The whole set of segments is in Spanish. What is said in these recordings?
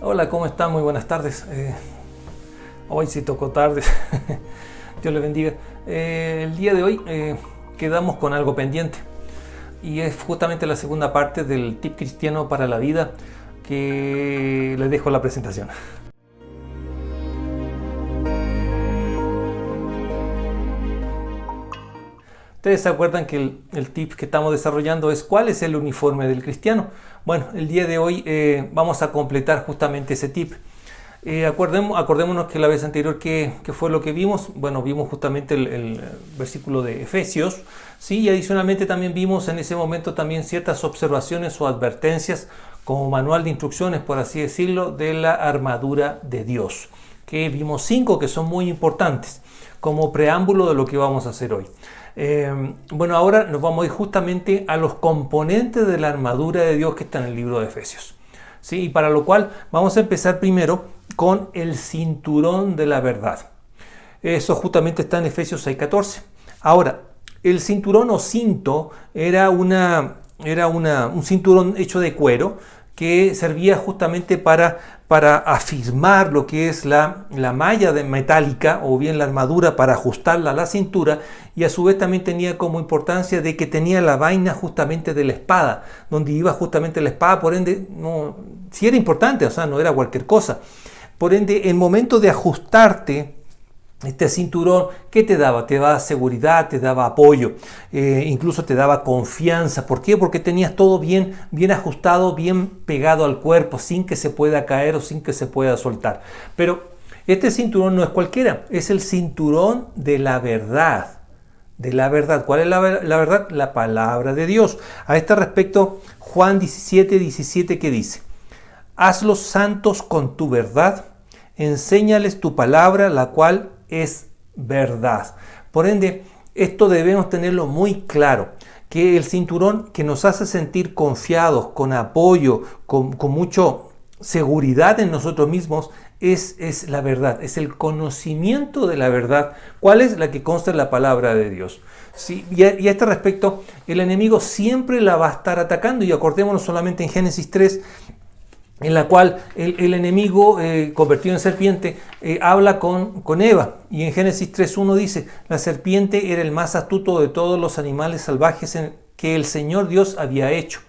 Hola, ¿cómo están? Muy buenas tardes. Hoy sí tocó tarde. Dios les bendiga. El día de hoy quedamos con algo pendiente y es justamente la segunda parte del tip cristiano para la vida que les dejo la presentación. Ustedes se acuerdan que el tip que estamos desarrollando es ¿cuál es el uniforme del cristiano? Bueno, el día de hoy vamos a completar justamente ese tip. Acordémonos que la vez anterior que fue lo que vimos, bueno, vimos justamente el versículo de Efesios, ¿sí? Y adicionalmente también vimos en ese momento también ciertas observaciones o advertencias como manual de instrucciones, por así decirlo, de la armadura de Dios, que vimos 5 que son muy importantes como preámbulo de lo que vamos a hacer hoy. Bueno, ahora nos vamos a ir justamente a los componentes de la armadura de Dios que está en el libro de Efesios, ¿sí? Y para lo cual vamos a empezar primero con el cinturón de la verdad. Eso justamente está en Efesios 6:14. Ahora, el cinturón o cinto era un cinturón hecho de cuero que servía justamente para afirmar lo que es la malla metálica o bien la armadura para ajustarla a la cintura, y a su vez también tenía como importancia de que tenía la vaina justamente de la espada, donde iba justamente la espada, por ende, no, sí era importante, o sea, no era cualquier cosa. Por ende, en momento de ajustarte este cinturón, ¿qué te daba? Te daba seguridad, te daba apoyo, incluso te daba confianza. ¿Por qué? Porque tenías todo bien ajustado, bien pegado al cuerpo, sin que se pueda caer o sin que se pueda soltar. Pero este cinturón no es cualquiera, es el cinturón de la verdad. De la verdad. ¿Cuál es la verdad? La palabra de Dios. A este respecto, Juan 17:17, ¿qué dice? Hazlos santos con tu verdad, enséñales tu palabra, la cual es verdad. Por ende, esto debemos tenerlo muy claro, que el cinturón que nos hace sentir confiados, con apoyo, con mucha seguridad en nosotros mismos, es la verdad, es el conocimiento de la verdad. ¿Cuál es? La que consta en la palabra de Dios. Sí, y a este respecto, el enemigo siempre la va a estar atacando, y acordémonos solamente en Génesis 3, en la cual el enemigo convertido en serpiente habla con Eva, y en Génesis 3:1 dice: la serpiente era el más astuto de todos los animales salvajes que el Señor Dios había hecho.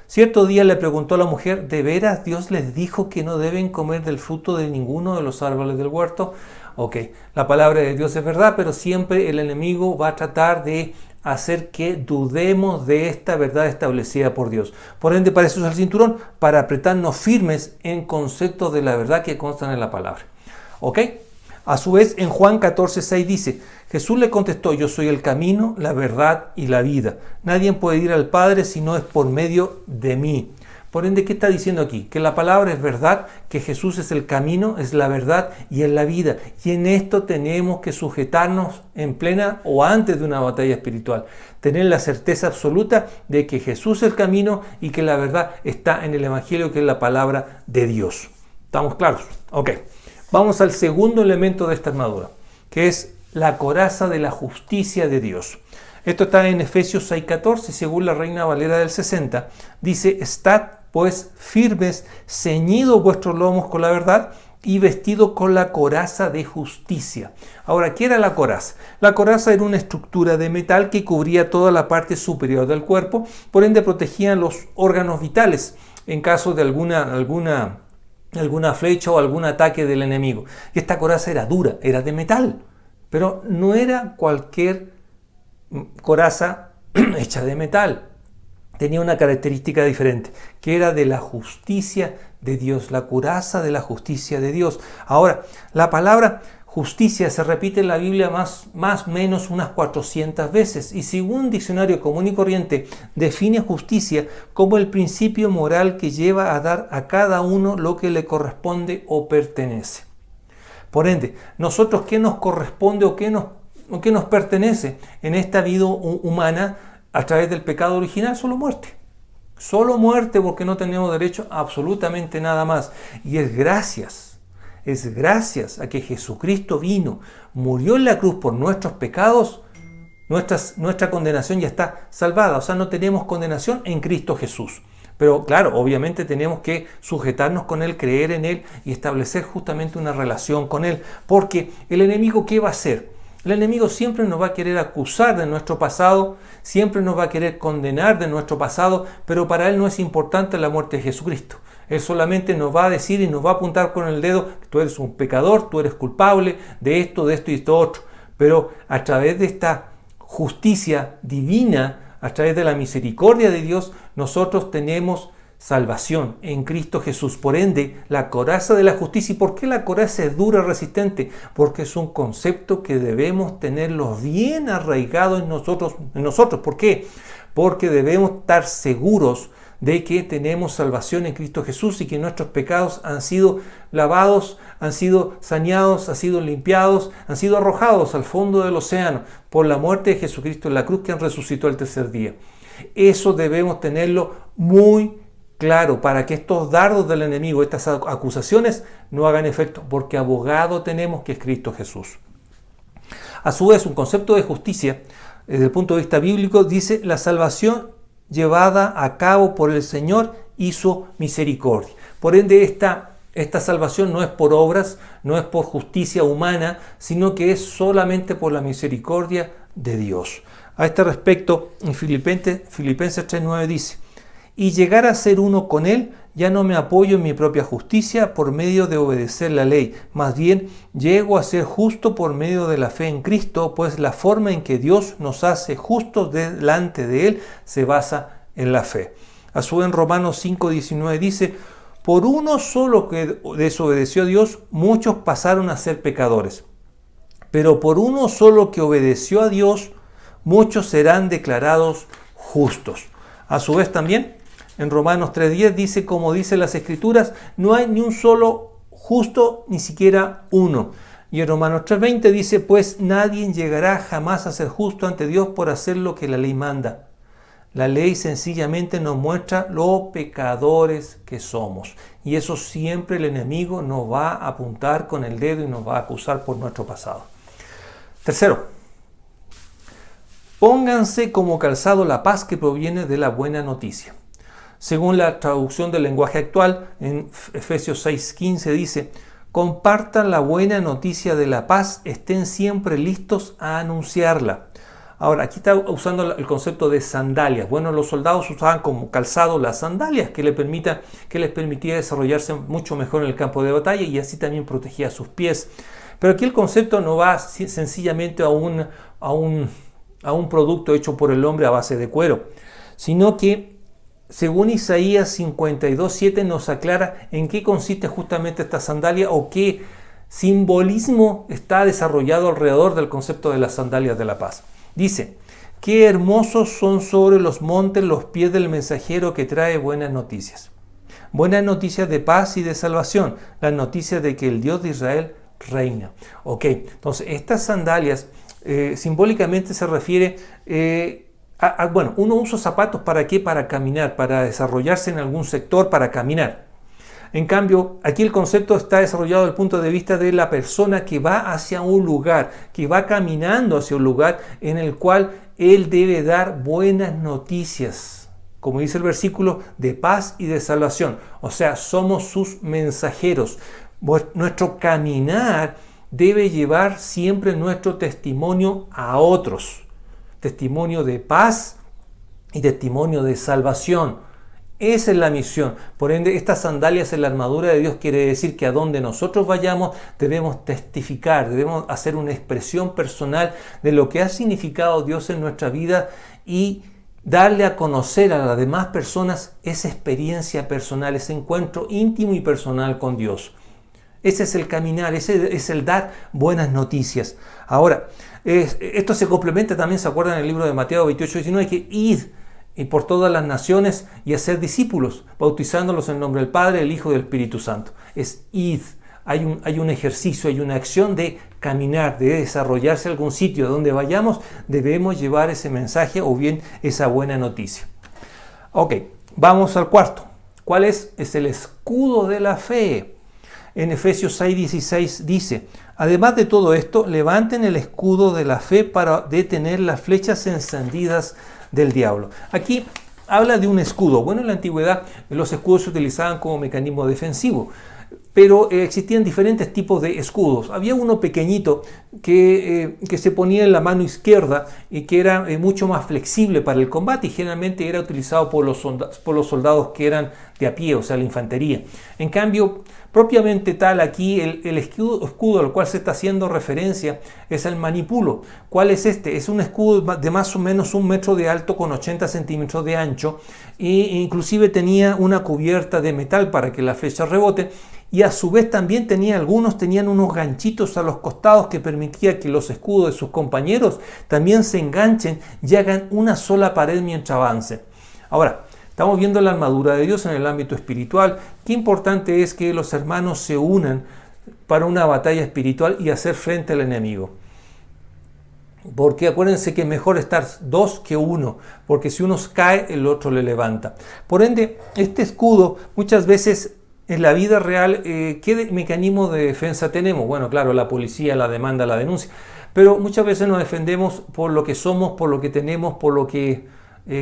Cierto día le preguntó a la mujer: ¿de veras Dios les dijo que no deben comer del fruto de ninguno de los árboles del huerto? Ok, la palabra de Dios es verdad, pero siempre el enemigo va a tratar de hacer que dudemos de esta verdad establecida por Dios. Por ende, para eso es el cinturón, para apretarnos firmes en conceptos de la verdad que constan en la palabra. ¿Ok? A su vez, en Juan 14:6 dice: Jesús le contestó: yo soy el camino, la verdad y la vida. Nadie puede ir al Padre si no es por medio de mí. Por ende, ¿qué está diciendo aquí? Que la palabra es verdad, que Jesús es el camino, es la verdad y es la vida. Y en esto tenemos que sujetarnos en plena o antes de una batalla espiritual. Tener la certeza absoluta de que Jesús es el camino y que la verdad está en el Evangelio, que es la palabra de Dios. ¿Estamos claros? Ok. Vamos al segundo elemento de esta armadura, que es la coraza de la justicia de Dios. Esto está en Efesios 6:14, según la Reina Valera del 60. Dice: estad pues firmes, ceñidos vuestros lomos con la verdad y vestidos con la coraza de justicia. Ahora, ¿qué era la coraza? La coraza era una estructura de metal que cubría toda la parte superior del cuerpo, por ende protegían los órganos vitales en caso de alguna flecha o algún ataque del enemigo. Y esta coraza era dura, era de metal, pero no era cualquier coraza hecha de metal. Tenía una característica diferente, que era de la justicia de Dios, la coraza de la justicia de Dios. Ahora, la palabra justicia se repite en la Biblia más o menos unas 400 veces, y según un diccionario común y corriente, define justicia como el principio moral que lleva a dar a cada uno lo que le corresponde o pertenece. Por ende, nosotros, ¿qué nos corresponde o qué nos pertenece en esta vida humana a través del pecado original? Solo muerte. Solo muerte, porque no tenemos derecho a absolutamente nada más. Y es gracias a que Jesucristo vino, murió en la cruz por nuestros pecados, nuestra condenación ya está salvada. O sea, no tenemos condenación en Cristo Jesús. Pero claro, obviamente tenemos que sujetarnos con Él, creer en Él y establecer justamente una relación con Él. Porque el enemigo, ¿qué va a hacer? El enemigo siempre nos va a querer acusar de nuestro pasado, siempre nos va a querer condenar de nuestro pasado, pero para Él no es importante la muerte de Jesucristo. Él solamente nos va a decir y nos va a apuntar con el dedo: tú eres un pecador, tú eres culpable de esto y esto otro. Pero a través de esta justicia divina, a través de la misericordia de Dios, nosotros tenemos salvación en Cristo Jesús. Por ende, la coraza de la justicia. ¿Y por qué la coraza es dura, resistente? Porque es un concepto que debemos tenerlo bien arraigado en nosotros. ¿Por qué? Porque debemos estar seguros de que tenemos salvación en Cristo Jesús y que nuestros pecados han sido lavados, han sido saneados, han sido limpiados, han sido arrojados al fondo del océano por la muerte de Jesucristo en la cruz, que resucitó el tercer día. Eso debemos tenerlo muy claro para que estos dardos del enemigo, estas acusaciones, no hagan efecto, porque abogado tenemos, que es Cristo Jesús. A su vez, un concepto de justicia, desde el punto de vista bíblico, dice: la salvación llevada a cabo por el Señor y su misericordia. Por ende, esta salvación no es por obras, no es por justicia humana, sino que es solamente por la misericordia de Dios. A este respecto, en Filipenses 3:9 dice: y llegar a ser uno con Él, ya no me apoyo en mi propia justicia por medio de obedecer la ley, más bien llego a ser justo por medio de la fe en Cristo, pues la forma en que Dios nos hace justos delante de Él se basa en la fe. A su vez, en Romanos 5:19 dice: por uno solo que desobedeció a Dios, muchos pasaron a ser pecadores, pero por uno solo que obedeció a Dios, muchos serán declarados justos. A su vez también, en Romanos 3:10 dice, como dicen las Escrituras, no hay ni un solo justo, ni siquiera uno. Y en Romanos 3:20 dice, pues nadie llegará jamás a ser justo ante Dios por hacer lo que la ley manda. La ley sencillamente nos muestra lo pecadores que somos. Y eso siempre el enemigo nos va a apuntar con el dedo y nos va a acusar por nuestro pasado. Tercero, pónganse como calzado la paz que proviene de la buena noticia. Según la traducción del lenguaje actual, en Efesios 6:15 dice, compartan la buena noticia de la paz, estén siempre listos a anunciarla. Ahora, aquí está usando el concepto de sandalias. Bueno, los soldados usaban como calzado las sandalias que les permitía desarrollarse mucho mejor en el campo de batalla y así también protegía sus pies. Pero aquí el concepto no va sencillamente a un producto hecho por el hombre a base de cuero, sino que según Isaías 52:7 nos aclara en qué consiste justamente esta sandalia o qué simbolismo está desarrollado alrededor del concepto de las sandalias de la paz. Dice, qué hermosos son sobre los montes los pies del mensajero que trae buenas noticias. Buenas noticias de paz y de salvación, las noticias de que el Dios de Israel reina. Ok, entonces estas sandalias simbólicamente se refiere bueno, uno usa zapatos ¿para qué? Para caminar, para desarrollarse en algún sector, para caminar. En cambio, aquí el concepto está desarrollado desde el punto de vista de la persona que va hacia un lugar, que va caminando hacia un lugar en el cual él debe dar buenas noticias, como dice el versículo, de paz y de salvación. O sea, somos sus mensajeros. Nuestro caminar debe llevar siempre nuestro testimonio a otros. Testimonio de paz y testimonio de salvación. Esa es la misión. Por ende, estas sandalias en la armadura de Dios quiere decir que a donde nosotros vayamos debemos testificar, debemos hacer una expresión personal de lo que ha significado Dios en nuestra vida y darle a conocer a las demás personas esa experiencia personal, ese encuentro íntimo y personal con Dios. Ese es el caminar, ese es el dar buenas noticias. Ahora, esto se complementa también, ¿se acuerdan en el libro de Mateo 28:19? Que id y por todas las naciones y hacer discípulos, bautizándolos en el nombre del Padre, el Hijo y del Espíritu Santo. Es id. Hay un ejercicio, hay una acción de caminar, de desarrollarse en algún sitio. Donde vayamos debemos llevar ese mensaje o bien esa buena noticia. Ok, vamos al cuarto. ¿Cuál es? Es el escudo de la fe. En Efesios 6:16 dice, además de todo esto, levanten el escudo de la fe para detener las flechas encendidas del diablo. Aquí habla de un escudo. Bueno, en la antigüedad los escudos se utilizaban como mecanismo defensivo, pero existían diferentes tipos de escudos. Había uno pequeñito que se ponía en la mano izquierda y que era mucho más flexible para el combate y generalmente era utilizado por los soldados que eran de a pie, o sea, la infantería. En cambio, propiamente tal, aquí el escudo al cual se está haciendo referencia es el manipulo. ¿Cuál es este? Es un escudo de más o menos 1 metro de alto con 80 centímetros de ancho e inclusive tenía una cubierta de metal para que la flecha rebote. Y a su vez también algunos tenían unos ganchitos a los costados que permitía que los escudos de sus compañeros también se enganchen y hagan una sola pared mientras avancen. Ahora, estamos viendo la armadura de Dios en el ámbito espiritual. Qué importante es que los hermanos se unan para una batalla espiritual y hacer frente al enemigo. Porque acuérdense que es mejor estar 2 que 1, porque si uno cae, el otro le levanta. Por ende, este escudo muchas veces en la vida real, ¿qué mecanismo de defensa tenemos? Bueno, claro, la policía, la demanda, la denuncia, pero muchas veces nos defendemos por lo que somos, por lo que tenemos, por lo que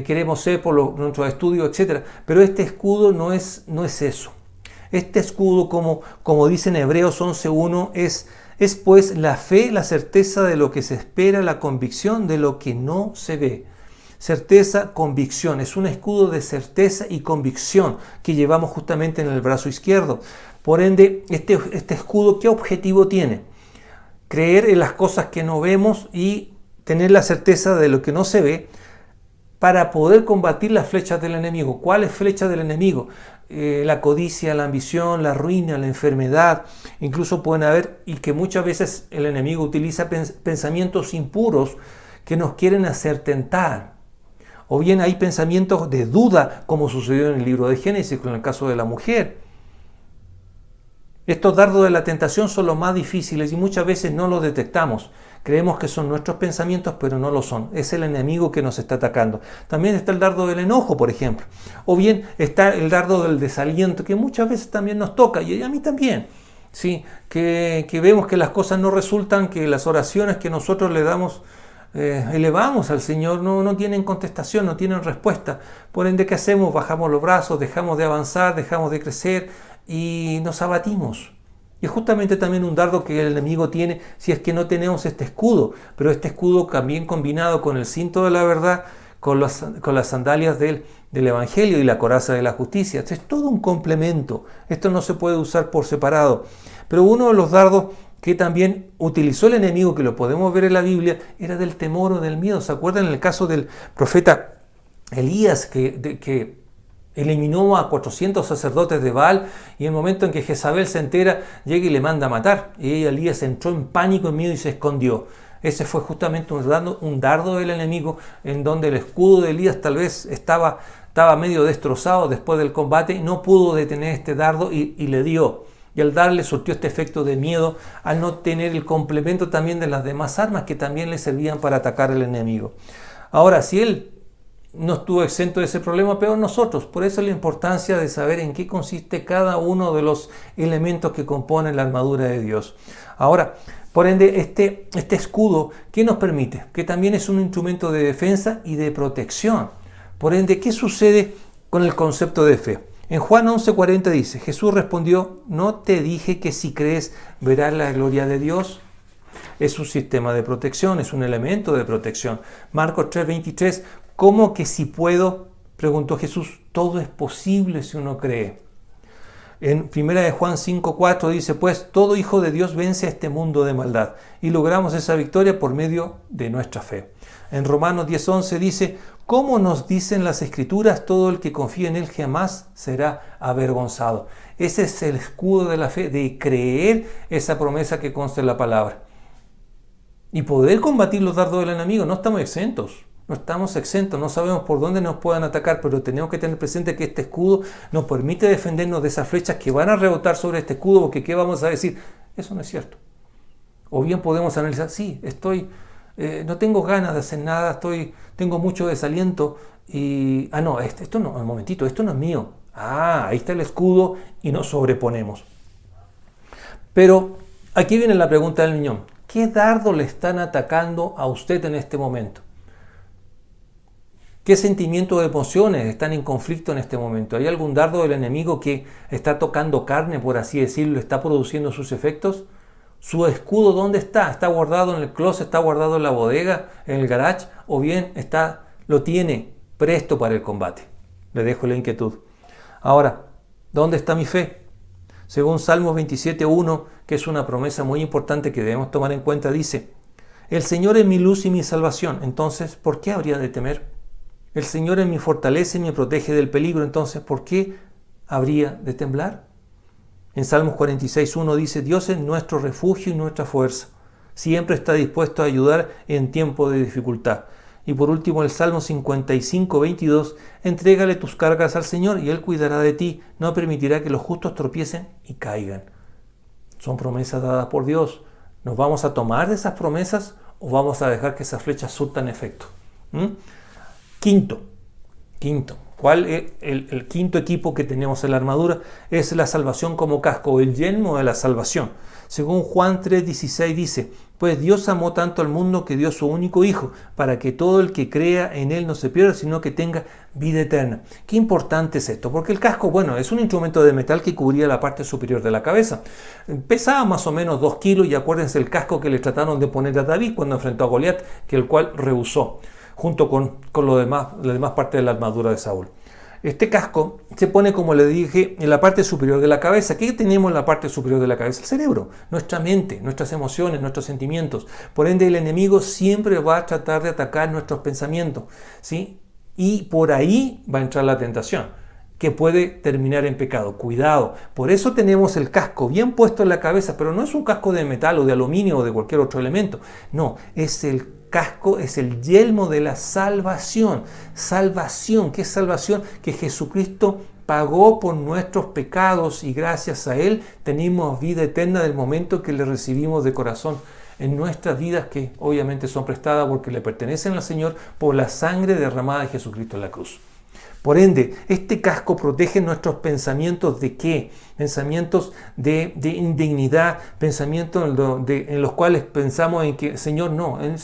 queremos ser, por nuestros estudios, etc. Pero este escudo no es eso. Este escudo, como dice en Hebreos 11.1, es pues la fe, la certeza de lo que se espera, la convicción de lo que no se ve. Certeza, convicción. Es un escudo de certeza y convicción que llevamos justamente en el brazo izquierdo. Por ende, este escudo, ¿qué objetivo tiene? Creer en las cosas que no vemos y tener la certeza de lo que no se ve para poder combatir las flechas del enemigo. ¿Cuáles flechas del enemigo? La codicia, la ambición, la ruina, la enfermedad. Incluso pueden haber, y que muchas veces el enemigo utiliza pensamientos impuros que nos quieren hacer tentar. O bien hay pensamientos de duda, como sucedió en el libro de Génesis con el caso de la mujer. Estos dardos de la tentación son los más difíciles y muchas veces no los detectamos. Creemos que son nuestros pensamientos, pero no lo son. Es el enemigo que nos está atacando. También está el dardo del enojo, por ejemplo. O bien está el dardo del desaliento, que muchas veces también nos toca, y a mí también. ¿Sí? Que vemos que las cosas no resultan, que las oraciones que nosotros le damos, elevamos al Señor, no tienen contestación, no tienen respuesta. Por ende, ¿qué hacemos? Bajamos los brazos, dejamos de avanzar, dejamos de crecer y nos abatimos. Y es justamente también un dardo que el enemigo tiene si es que no tenemos este escudo, pero este escudo también combinado con el cinto de la verdad, con las sandalias del Evangelio y la coraza de la justicia. Esto es todo un complemento, esto no se puede usar por separado. Pero uno de los dardos que también utilizó el enemigo, que lo podemos ver en la Biblia, era del temor o del miedo. ¿Se acuerdan en el caso del profeta Elías que eliminó a 400 sacerdotes de Baal y en el momento en que Jezabel se entera, llega y le manda a matar? Y Elías entró en pánico, en miedo y se escondió. Ese fue justamente un dardo del enemigo en donde el escudo de Elías tal vez estaba medio destrozado después del combate y no pudo detener este dardo y le dio. Y al darle surtió este efecto de miedo al no tener el complemento también de las demás armas que también le servían para atacar al enemigo. Ahora, si él no estuvo exento de ese problema, pero nosotros. Por eso la importancia de saber en qué consiste cada uno de los elementos que componen la armadura de Dios. Ahora, por ende, este escudo, ¿qué nos permite? Que también es un instrumento de defensa y de protección. Por ende, ¿qué sucede con el concepto de fe? En Juan 11:40 dice, Jesús respondió, ¿no te dije que si crees verás la gloria de Dios? Es un sistema de protección, es un elemento de protección. Marcos 3:23, ¿cómo que si puedo? Preguntó Jesús, todo es posible si uno cree. En 1 de Juan 5:4 dice, pues todo hijo de Dios vence a este mundo de maldad y logramos esa victoria por medio de nuestra fe. En Romanos 10:11 dice, ¿cómo nos dicen las Escrituras? Todo el que confía en Él jamás será avergonzado. Ese es el escudo de la fe, de creer esa promesa que consta en la palabra. Y poder combatir los dardos del enemigo, no estamos exentos. No estamos exentos, no sabemos por dónde nos puedan atacar, pero tenemos que tener presente que este escudo nos permite defendernos de esas flechas que van a rebotar sobre este escudo, porque ¿qué vamos a decir? Eso no es cierto. O bien podemos analizar, sí, no tengo ganas de hacer nada, tengo mucho desaliento y... esto no, un momentito, esto no es mío. Ahí está el escudo y nos sobreponemos. Pero aquí viene la pregunta del millón. ¿Qué dardo le están atacando a usted en este momento? ¿Qué sentimientos o emociones están en conflicto en este momento? ¿Hay algún dardo del enemigo que está tocando carne, por así decirlo, está produciendo sus efectos? ¿Su escudo dónde está? ¿Está guardado en el closet? ¿Está guardado en la bodega? ¿En el garage? ¿O bien lo tiene presto para el combate? Le dejo la inquietud. Ahora, ¿dónde está mi fe? Según Salmos 27.1, que es una promesa muy importante que debemos tomar en cuenta, dice: el Señor es mi luz y mi salvación, entonces, ¿por qué habría de temer? El Señor es mi fortaleza y me protege del peligro, entonces, ¿por qué habría de temblar? En Salmos 46.1 dice: Dios es nuestro refugio y nuestra fuerza. Siempre está dispuesto a ayudar en tiempo de dificultad. Y por último, el Salmo 55.22: entrégale tus cargas al Señor y Él cuidará de ti. No permitirá que los justos tropiecen y caigan. Son promesas dadas por Dios. ¿Nos vamos a tomar de esas promesas o vamos a dejar que esas flechas surtan efecto? Quinto, ¿cuál es el quinto equipo que tenemos en la armadura? Es la salvación como casco, el yelmo de la salvación. Según Juan 3.16 dice: pues Dios amó tanto al mundo que dio su único Hijo, para que todo el que crea en Él no se pierda, sino que tenga vida eterna. Qué importante es esto, porque el casco, es un instrumento de metal que cubría la parte superior de la cabeza. Pesaba más o menos 2 kilos, y acuérdense el casco que le trataron de poner a David cuando enfrentó a Goliat, que el cual rehusó, junto con la demás parte de la armadura de Saúl. Este casco se pone, como le dije, en la parte superior de la cabeza. ¿Qué tenemos en la parte superior de la cabeza? El cerebro, nuestra mente, nuestras emociones, nuestros sentimientos. Por ende, el enemigo siempre va a tratar de atacar nuestros pensamientos, ¿sí? Y por ahí va a entrar la tentación, que puede terminar en pecado. Cuidado. Por eso tenemos el casco bien puesto en la cabeza, pero no es un casco de metal o de aluminio o de cualquier otro elemento. No, es el casco, es el yelmo de la salvación. Salvación, ¿qué es salvación? Que Jesucristo pagó por nuestros pecados y gracias a Él tenemos vida eterna del momento que le recibimos de corazón en nuestras vidas, que obviamente son prestadas porque le pertenecen al Señor por la sangre derramada de Jesucristo en la cruz. Por ende, este casco protege nuestros pensamientos ¿de qué? Pensamientos de indignidad, pensamientos en los cuales pensamos en que Señor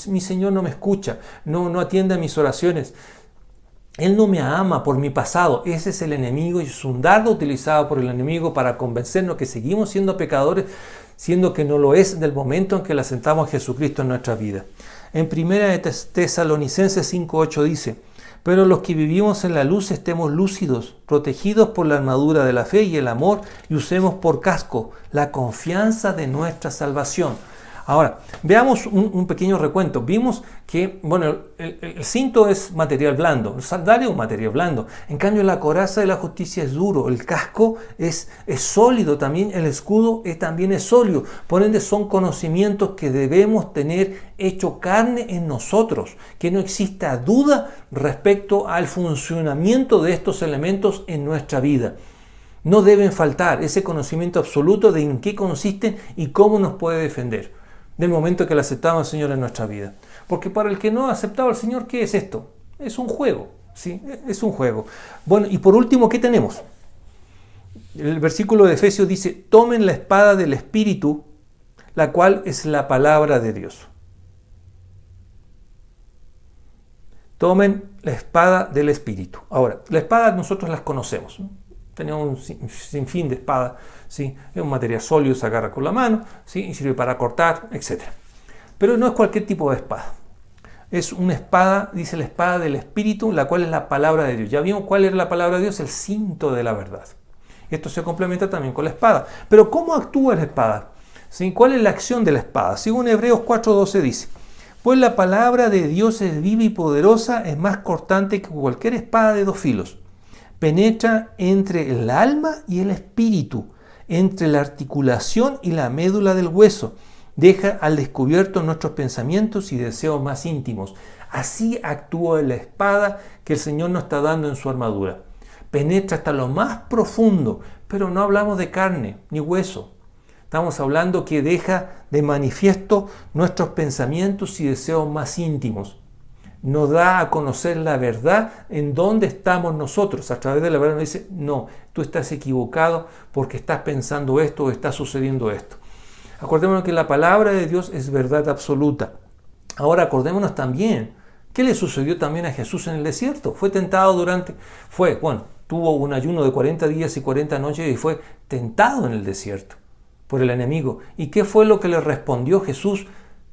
mi Señor no me escucha, no atiende a mis oraciones. Él no me ama por mi pasado. Ese es el enemigo y es un dardo utilizado por el enemigo para convencernos que seguimos siendo pecadores, siendo que no lo es del momento en que le aceptamos a Jesucristo en nuestra vida. En 1 Tesalonicenses 5.8 dice: pero los que vivimos en la luz estemos lúcidos, protegidos por la armadura de la fe y el amor, y usemos por casco la confianza de nuestra salvación. Ahora, veamos un pequeño recuento. Vimos que el cinto es material blando, el sandalia es un material blando. En cambio, la coraza de la justicia es duro, el casco es sólido también, el escudo también es sólido. Por ende, son conocimientos que debemos tener hecho carne en nosotros, que no exista duda respecto al funcionamiento de estos elementos en nuestra vida. No deben faltar ese conocimiento absoluto de en qué consisten y cómo nos puede defender del momento que le aceptamos al Señor en nuestra vida. Porque para el que no ha aceptado al Señor, ¿qué es esto? Es un juego, ¿sí? Es un juego. Bueno, y por último, ¿qué tenemos? El versículo de Efesios dice: tomen la espada del Espíritu, la cual es la palabra de Dios. Tomen la espada del Espíritu. Ahora, la espada nosotros las conocemos, ¿no? Tenemos un sinfín de espadas, ¿sí? Es un material sólido, se agarra con la mano, ¿sí? Y sirve para cortar, etc. Pero no es cualquier tipo de espada. Es una espada, dice la espada del Espíritu, la cual es la palabra de Dios. Ya vimos cuál era la palabra de Dios, el cinto de la verdad. Esto se complementa también con la espada. Pero ¿cómo actúa la espada? ¿Sí? ¿Cuál es la acción de la espada? Según Hebreos 4.12 dice: pues la palabra de Dios es viva y poderosa, es más cortante que cualquier espada de 2 filos. Penetra entre el alma y el espíritu, entre la articulación y la médula del hueso. Deja al descubierto nuestros pensamientos y deseos más íntimos. Así actúa la espada que el Señor nos está dando en su armadura. Penetra hasta lo más profundo, pero no hablamos de carne ni hueso. Estamos hablando que deja de manifiesto nuestros pensamientos y deseos más íntimos. Nos da a conocer la verdad en dónde estamos nosotros. A través de la verdad nos dice: no, tú estás equivocado porque estás pensando esto o está sucediendo esto. Acordémonos que la palabra de Dios es verdad absoluta. Ahora acordémonos también ¿Qué le sucedió también a Jesús en el desierto? Fue tentado tuvo un ayuno de 40 días y 40 noches y fue tentado en el desierto por el enemigo. ¿Y qué fue lo que le respondió Jesús?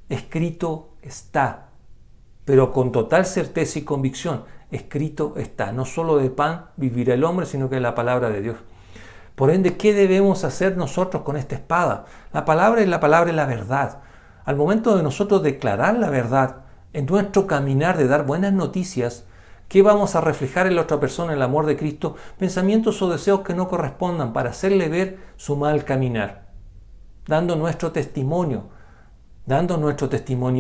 Escrito está, pero con total certeza y convicción. Escrito está, no solo de pan vivirá el hombre, sino que de la palabra de Dios. Por ende, ¿qué debemos hacer nosotros con esta espada? La palabra es la verdad. Al momento de nosotros declarar la verdad, en nuestro caminar de dar buenas noticias, ¿qué vamos a reflejar en la otra persona, el amor de Cristo? Pensamientos o deseos que no correspondan para hacerle ver su mal caminar. Dando nuestro testimonio.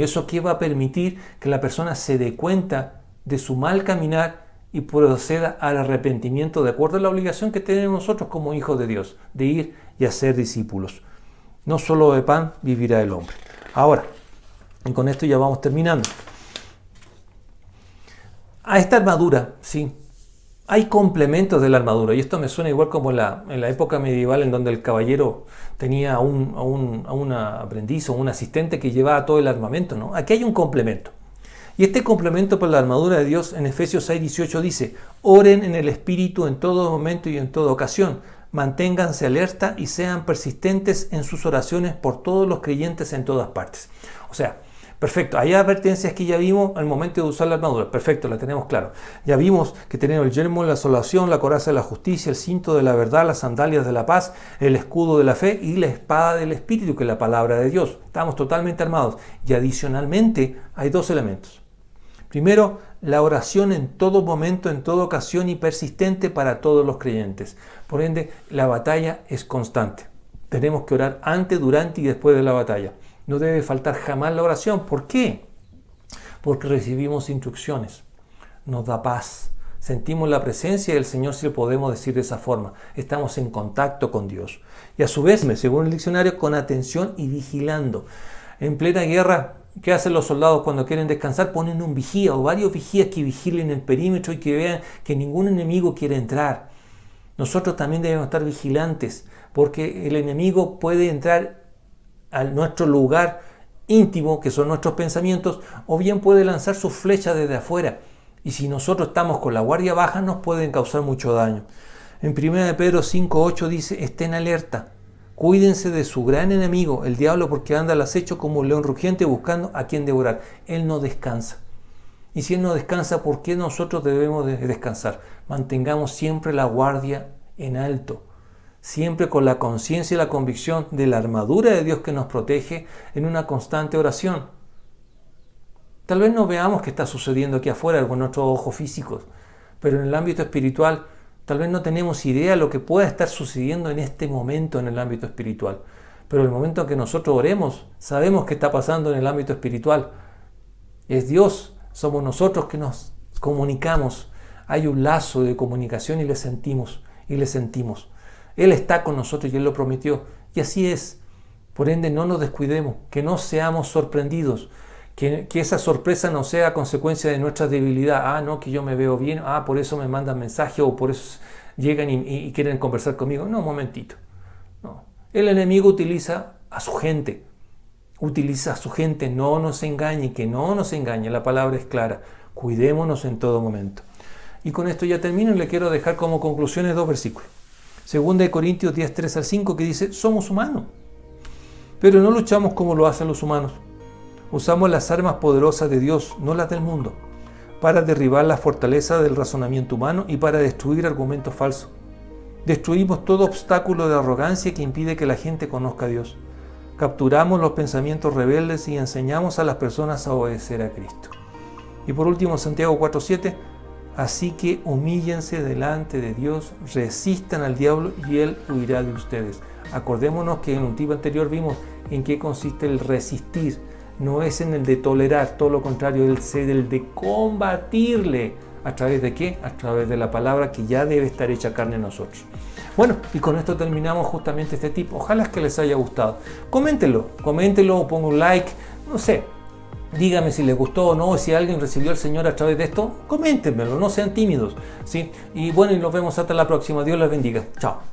¿Eso qué va a permitir? Que la persona se dé cuenta de su mal caminar y proceda al arrepentimiento de acuerdo a la obligación que tenemos nosotros como hijos de Dios, de ir y hacer discípulos. No solo de pan vivirá el hombre. Ahora, y con esto ya vamos terminando. A esta armadura, sí, hay complementos de la armadura, y esto me suena igual como en la época medieval, en donde el caballero tenía a un aprendiz o un asistente que llevaba todo el armamento, ¿no? Aquí hay un complemento. Y este complemento para la armadura de Dios en Efesios 6:18 dice: oren en el Espíritu en todo momento y en toda ocasión, manténganse alerta y sean persistentes en sus oraciones por todos los creyentes en todas partes. O sea, perfecto, hay advertencias que ya vimos al momento de usar la armadura, perfecto, la tenemos claro. Ya vimos que tenemos el yelmo de la salvación, la coraza de la justicia, el cinto de la verdad, las sandalias de la paz, el escudo de la fe y la espada del Espíritu, que es la palabra de Dios. Estamos totalmente armados. Y adicionalmente hay dos elementos. Primero, la oración en todo momento, en toda ocasión y persistente para todos los creyentes. Por ende, la batalla es constante. Tenemos que orar antes, durante y después de la batalla. No debe faltar jamás la oración. ¿Por qué? Porque recibimos instrucciones. Nos da paz. Sentimos la presencia del Señor, si lo podemos decir de esa forma. Estamos en contacto con Dios. Y a su vez, según el diccionario, con atención y vigilando. En plena guerra, ¿qué hacen los soldados cuando quieren descansar? Ponen un vigía o varios vigías que vigilen el perímetro y que vean que ningún enemigo quiere entrar. Nosotros también debemos estar vigilantes, porque el enemigo puede entrar a nuestro lugar íntimo, que son nuestros pensamientos, o bien puede lanzar sus flechas desde afuera. Y si nosotros estamos con la guardia baja, nos pueden causar mucho daño. En 1 Pedro 5:8 dice: estén alerta. Cuídense de su gran enemigo, el diablo, porque anda al acecho como un león rugiente buscando a quien devorar. Él no descansa. Y si Él no descansa, ¿por qué nosotros debemos de descansar? Mantengamos siempre la guardia en alto. Siempre con la conciencia y la convicción de la armadura de Dios que nos protege en una constante oración. Tal vez no veamos qué está sucediendo aquí afuera con nuestros ojos físicos, pero en el ámbito espiritual tal vez no tenemos idea de lo que pueda estar sucediendo en este momento en el ámbito espiritual. Pero el momento en que nosotros oremos, sabemos qué está pasando en el ámbito espiritual. Es Dios, somos nosotros que nos comunicamos. Hay un lazo de comunicación y le sentimos. Él está con nosotros y Él lo prometió. Y así es. Por ende, no nos descuidemos, que no seamos sorprendidos. Que esa sorpresa no sea consecuencia de nuestra debilidad. No, que yo me veo bien. Por eso me mandan mensajes o por eso llegan y quieren conversar conmigo. No, un momentito. No. El enemigo utiliza a su gente. No nos engañe, que no nos engañe. La palabra es clara. Cuidémonos en todo momento. Y con esto ya termino y le quiero dejar como conclusiones 2 versículos. 2 Corintios 10, 3-5, que dice: somos humanos, pero no luchamos como lo hacen los humanos. Usamos las armas poderosas de Dios, no las del mundo, para derribar la fortaleza del razonamiento humano y para destruir argumentos falsos. Destruimos todo obstáculo de arrogancia que impide que la gente conozca a Dios. Capturamos los pensamientos rebeldes y enseñamos a las personas a obedecer a Cristo. Y por último, Santiago 4:7, así que humíllense delante de Dios, resistan al diablo y él huirá de ustedes. Acordémonos que en un tip anterior vimos en qué consiste el resistir. No es en el de tolerar, todo lo contrario, es el de combatirle. ¿A través de qué? A través de la palabra que ya debe estar hecha carne en nosotros. Bueno, y con esto terminamos justamente este tip. Ojalá que les haya gustado. Coméntenlo o pongan un like, no sé. Dígame si les gustó o no, si alguien recibió al Señor a través de esto, coméntenmelo, no sean tímidos, ¿sí? Y bueno, y nos vemos hasta la próxima. Dios les bendiga. Chao.